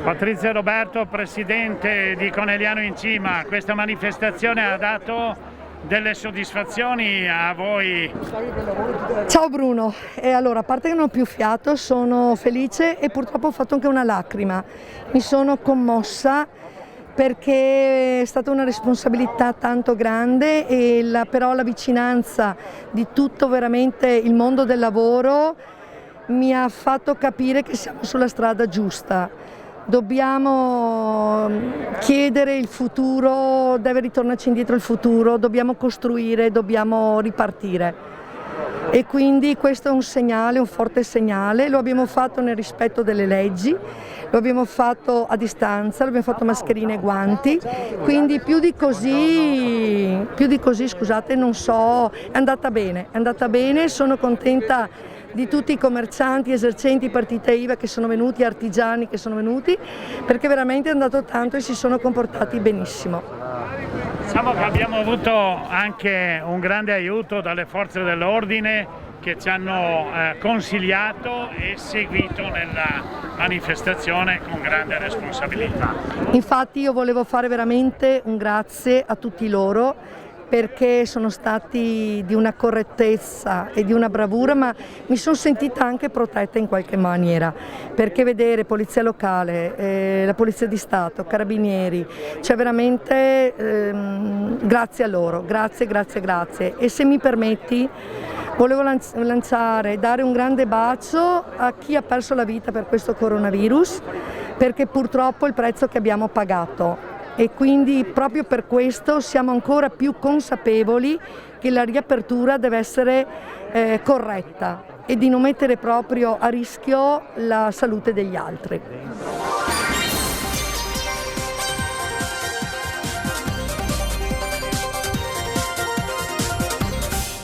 Patrizia Roberto, presidente di Conegliano in Cima, questa manifestazione ha dato delle soddisfazioni a voi? Ciao Bruno, allora, a parte che non ho più fiato, sono felice e purtroppo ho fatto anche una lacrima. Mi sono commossa perché è stata una responsabilità tanto grande e però la vicinanza di tutto veramente il mondo del lavoro mi ha fatto capire che siamo sulla strada giusta. Dobbiamo chiedere il futuro, deve ritornarci indietro il futuro, dobbiamo costruire, dobbiamo ripartire. E quindi questo è un segnale, un forte segnale, lo abbiamo fatto nel rispetto delle leggi, lo abbiamo fatto a distanza, lo abbiamo fatto mascherine e guanti, quindi più di così, scusate, non so, è andata bene, sono contenta di tutti i commercianti, esercenti, partite IVA che sono venuti, artigiani che sono venuti, perché veramente è andato tanto e si sono comportati benissimo. Diciamo che abbiamo avuto anche un grande aiuto dalle forze dell'ordine che ci hanno consigliato e seguito nella manifestazione con grande responsabilità. Infatti io volevo fare veramente un grazie a tutti loro, perché sono stati di una correttezza e di una bravura, ma mi sono sentita anche protetta in qualche maniera, perché vedere Polizia Locale, la Polizia di Stato, Carabinieri, cioè veramente grazie a loro, grazie. E se mi permetti volevo dare un grande bacio a chi ha perso la vita per questo coronavirus, perché purtroppo è il prezzo che abbiamo pagato. E quindi proprio per questo siamo ancora più consapevoli che la riapertura deve essere corretta e di non mettere proprio a rischio la salute degli altri.